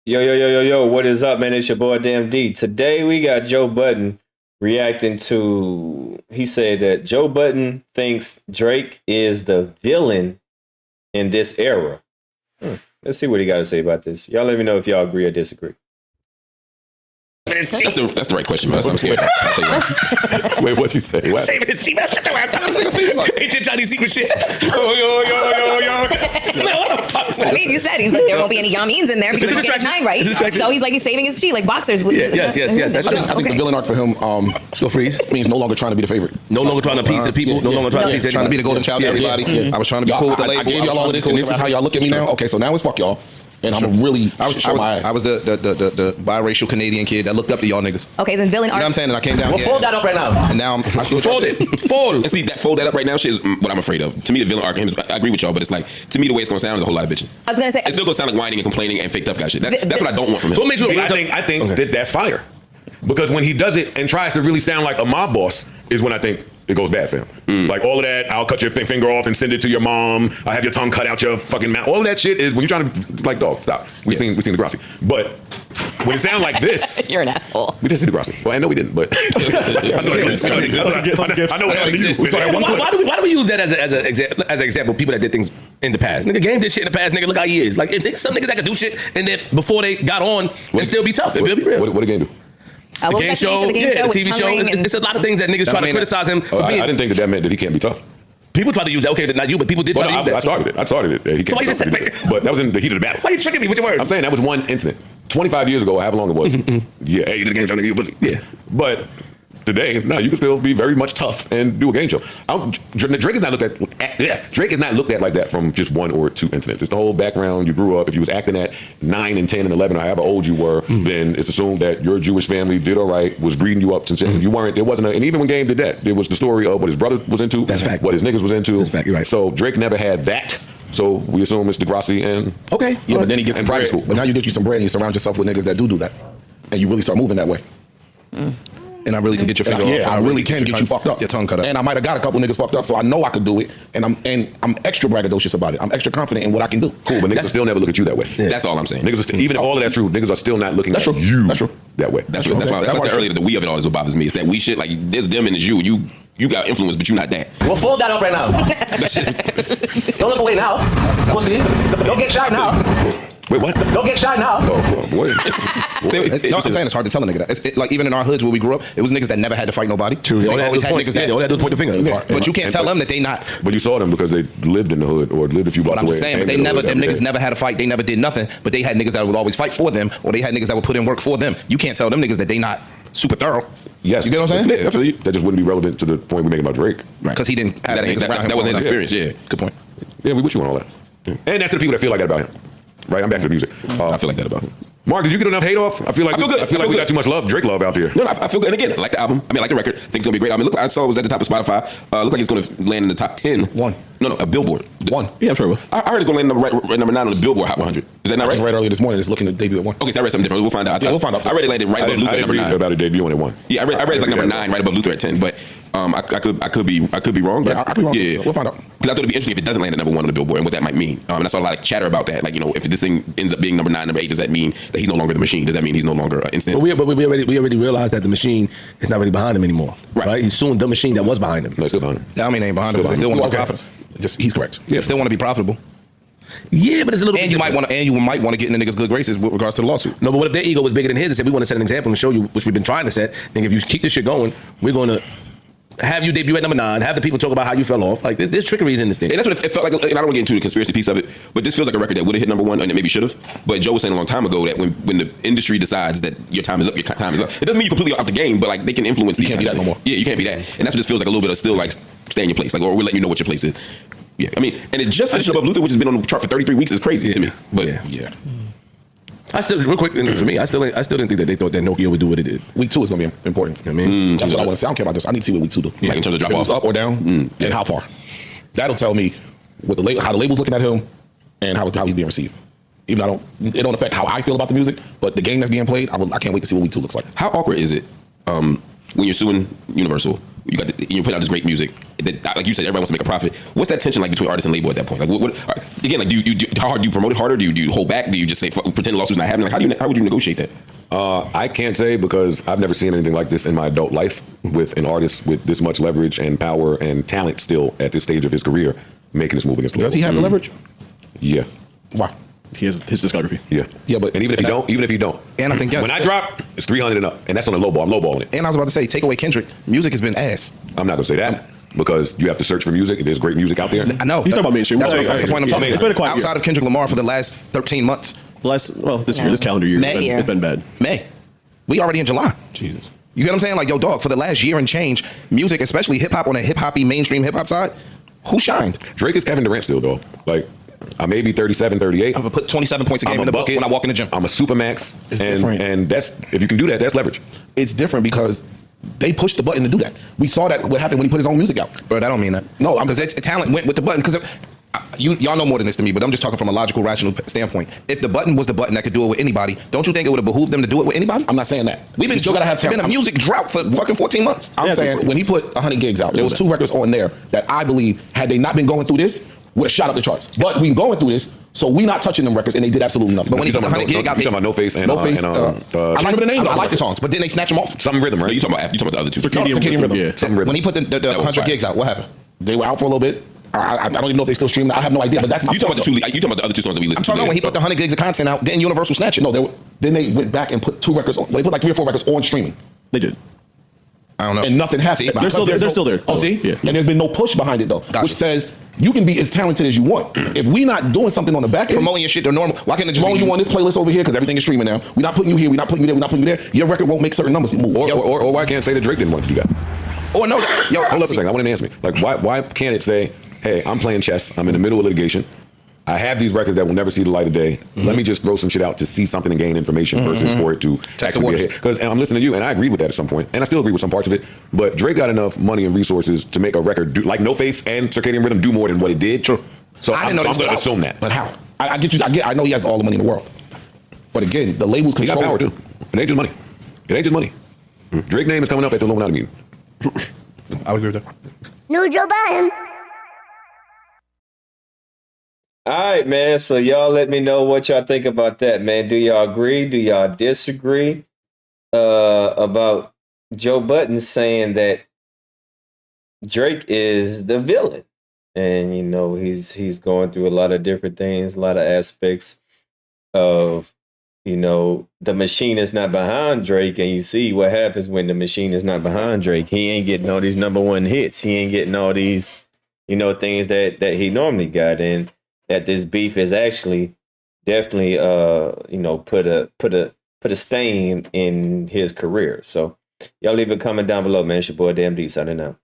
Yo, what is up, man? It's your boy Damn D. Today we got Joe Budden reacting to, he said that Joe Budden thinks Drake is the villain in this era. Let's see what he got to say about this. Y'all let me know if y'all agree or disagree. That's the right question, man. I'm scared. I'll tell you right. Wait, what'd you say? What? Saving his cheap. Shut your ass up. Ancient Chinese secret shit. Yo. What the fuck? I mean, you said he's like, there won't be any yamins in there because he's getting time right. So he's like, he's saving his chi like boxers. Yes. That's true. I think the villain arc for him, Go freeze. means no longer trying to be the favorite. No longer trying to appease the people. No longer trying to appease Trying to be the golden child to everybody. I was trying to be cool with the label. I gave y'all all of this, and this is how y'all look at me now. Okay, so now it's fuck y'all. And I'm really, I was the biracial Canadian kid that looked up to y'all niggas. Okay, then villain You know arc. what I'm saying? And I came down Well, here. fold that up right now. And now I'm Fold it. And see, that fold that up right now shit is what I'm afraid of. To me, the villain arc, I agree with y'all, but it's like, to me, the way it's going to sound is a whole lot of bitching. I was going to say. It's still going to sound like whining and complaining and fake tough guy shit. That's what I don't want from him. So what makes you? I think that's fire, because when he does it and tries to really sound like a mob boss is when I think it goes bad for him. Like all of that, I'll cut your finger off and send it to your mom. I have your tongue cut out your fucking mouth. All of that shit is when you're trying to, like, dog, stop. We seen Degrassi, but when it sounds like this, You're an asshole. we didn't see Degrassi. Well, I know we didn't, but I know it exists. Why do we use that as an example of people that did things in the past? Nigga, Game did shit in the past. Nigga, look how he is. Like, some niggas that could do shit and then before they got on and still be tough. It'll be real. What the game do? The game show, the TV show. It's a lot of things that niggas try to criticize him for being. I didn't think that meant that he can't be tough. People try to use that. Okay, not you, but people did try to use that. I started it. He So why you just said but that was in the heat of the battle. Why are you tricking me with your words? I'm saying that was one incident. 25 years ago, however long it was. Yeah, hey, you did a game show, nigga, you pussy. Yeah. But today, no, you can still be very much tough and do a game show. Drake is not looked at. Drake is not looked at like that from just one or two incidents. It's the whole background you grew up. If you was acting at 9 and 10 and 11, or however old you were, then it's assumed that your Jewish family did all right, was breeding you up since you weren't. There wasn't, and even when Game did that, there was the story of what his brother was into. That's fact. What his niggas was into. That's fact. You're right. So Drake never had that. So we assume it's Degrassi and okay. Yeah, but then he gets in some private bread. school. But now you get you some bread and you surround yourself with niggas that do that. And you really start moving that way. And I really can get your finger off. I really can get you fucked up. Your tongue cut up. And I might have got a couple niggas fucked up, so I know I could do it. And I'm extra braggadocious about it. I'm extra confident in what I can do. Cool, but niggas will still never look at you that way. Yeah. That's all I'm saying. Niggas are still, even if all of that's true, niggas are still not looking at you that way. That's why I said earlier that the we of it all is what bothers me. It's that we shit, like there's them and it's you. You got influence, but you not that. Well, fold that up right now. Don't look away now. Pussy. Don't get shy now. Wait, what? Don't get shy now. Oh, boy. I'm saying it's hard to tell a nigga that. Like even in our hoods where we grew up, it was niggas that never had to fight nobody. True. They always had niggas that. All that do is point the finger. Yeah. But you can't tell them that they not. But you saw them because they lived in the hood or lived a few blocks But I'm away. just saying, but they never, them niggas never had a fight. They never did nothing. But they had niggas that would always fight for them, or they had niggas that would put in work for them. You can't tell them niggas that they not super thorough. Yes. You get what I'm saying? Yeah, I feel you. That just wouldn't be relevant to the point we're making about Drake. Right. Because he didn't have niggas around him. That was his experience, yeah. Good point. Yeah, we with you on all that. And that's to the people that feel like that about him. Right, I'm back to the music. I feel like that about him. Mark, did you get enough hate off? I feel like we got too much Drake love out there. No, I feel good. And again, I like the album. I mean, I like the record. I think it's gonna be a great album. I saw it was at the top of Spotify. Looks like it's gonna land in the top 10. One. No, a Billboard. One. Yeah, I'm sure it will. I heard it's gonna land number 9 on the Billboard Hot 100. Is that not I right? just read earlier this morning. It's looking to debut at 1. Okay, so I read something different. We'll find out. Yeah, we'll find out. I read it landed right above Luther at number 9. I about it debuting at 1. Yeah, I read it's like number 9, right above Luther at 10. But I could be wrong. But Yeah, I could be wrong. Yeah, We'll find out. Because I thought it'd be interesting if it doesn't land at number 1 on the Billboard and what that might mean. And I saw a lot of chatter about that. Like, you know, if this thing ends up being number 9, number 8, does that mean that he's no longer the machine? Does that mean he's no longer instant? But we already realized that the machine is not really behind him anymore. Right? He's suing the machine that was behind him. No, it's still behind him. That mean ain't behind him. They still want to be profitable. He's correct. Yeah. They still want to be profitable. Yeah, but it's a little. And you might want to get in the niggas' good graces with regards to the lawsuit. No, but what if their ego was bigger than his and said, we want to set an example and show you, which we've been trying to set, and if you keep this shit going, we're going to have you debut at number 9, have the people talk about how you fell off. Like, there's trickeries in this thing. And that's what it felt like. And I don't want to get into the conspiracy piece of it, but this feels like a record that would have hit number 1 and it maybe should have. But Joe was saying a long time ago that when the industry decides that your time is up, your time is up. It doesn't mean you're completely out the game, but like they can influence these. You can't be that no more. Yeah, you can't be that. And that's what this feels like, a little bit of still like stay in your place. Like, or we'll let you know what your place is. Yeah, I mean, and it just finished above Luther, which has been on the chart for 33 weeks, is crazy to me. But yeah. I still, real quick, for me, I still didn't think that they thought that Nokia would do what it did. Week 2 is going to be important. You know what I mean? That's what I want to say. I don't care about this. I need to see what week 2 do. Yeah, in terms of drop if it was off. up or down, and how far. That'll tell me what how the label's looking at him and how he's being received. Even though it don't affect how I feel about the music, but the game that's being played, I can't wait to see what week 2 looks like. How awkward is it when you're suing Universal? You put out this great music, like you said, everybody wants to make a profit. What's that tension like between artist and label at that point? Like, again, like, how hard do you promote it harder? Do you hold back? Do you just say pretend the lawsuit's not happening? Like, how would you negotiate that? I can't say because I've never seen anything like this in my adult life with an artist with this much leverage and power and talent still at this stage of his career making this move against the Does he have the leverage? Yeah. Why? He has his discography. Yeah, but even if you don't, and I think when I drop, it's 300 and up, and that's on the low ball. I'm lowballing it. And I was about to say, take away Kendrick, music has been ass. I'm not gonna say that because you have to search for music. There's great music out there. I know. He's talking about mainstream. That's the point I'm talking It's been a about. quiet Outside year. of Kendrick Lamar for the last 13 months. This year, this calendar year, it's been bad. May. We already in July. Jesus. You get what I'm saying? Like, yo, dog, for the last year and change, music, especially hip hop on a hip hoppy mainstream hip hop side, who shined? Drake is Kevin Durant still, though. Like, I may be 37, 38. I'm gonna put 27 points a game I'm in the bucket book when I walk in the gym. I'm a supermax. It's different. And that's, if you can do that, that's leverage. It's different because they pushed the button to do that. We saw that what happened when he put his own music out. Bro, that don't mean that. No, because talent went with the button. Because y'all know more than this to me, but I'm just talking from a logical, rational standpoint. If the button was the button that could do it with anybody, don't you think it would have behooved them to do it with anybody? I'm not saying that. We've been still gotta have talent. been a music drought for fucking 14 months. I'm saying when he put 100 gigs out, there was 2 records on there that I believe, had they not been going through this, would have shot up the charts. But we going through this, so we not touching them records, and they did absolutely nothing. But when he put 100 gig out, you talking about No Face and No Face. I remember the name. I like the songs, but then they snatch them off. Some Rhythm, right? No, you talking about the other two. Circadian Rhythm. Yeah. Some Rhythm. When he put the 100 gigs out, what happened? They were out for a little bit. I don't even know if they still stream. I have no idea. But that's my You talking about point, the two? You talking about the other two songs that we I'm listened talking to? about when he put the 100 gigs of content out, didn't Universal snatch it? No, then they went back and put 2 records on. They put like 3 or 4 records on streaming. They did. I don't know. And nothing happened. They're still there. They're still there. Oh, see? Yeah. And there's been no push behind it, though, Gotcha. which says you can be as talented as you want. If we not doing something on the back end, Promoting your shit to normal. Why can't it just throwing be you on this playlist over here because everything is streaming now. We're not putting you here. We're not putting you there. We're not putting you there. Your record won't make certain numbers move. Or why can't say that Drake didn't want to do that? Or no, yo, Hold up a second. I want to answer me. Like, why can't it say, hey, I'm playing chess. I'm in the middle of litigation. I have these records that will never see the light of day. Let me just throw some shit out to see something and gain information versus for it to actually be a hit. Because I'm listening to you, and I agreed with that at some point, and I still agree with some parts of it. But Drake got enough money and resources to make a record like No Face and Circadian Rhythm do more than what it did. True. So I I'm didn't know going to this assume that. But how? I get you. I know he has all the money in the world. But again, the labels He got control power it. too. It ain't just money. It ain't just money. Drake name is coming up at the Illuminati meeting. I would agree with that. No Joe Budden. All right, man. So y'all let me know what y'all think about that, man. Do y'all agree? Do y'all disagree about Joe Budden saying that Drake is the villain? And you know, he's going through a lot of different things, a lot of aspects of, you know, the machine is not behind Drake, and you see what happens when the machine is not behind Drake. He ain't getting all these #1 hits. He ain't getting all these, you know, things that he normally got. And that this beef is actually definitely you know, put a stain in his career. So y'all leave a comment down below, man. It's your boy Damn D signing out.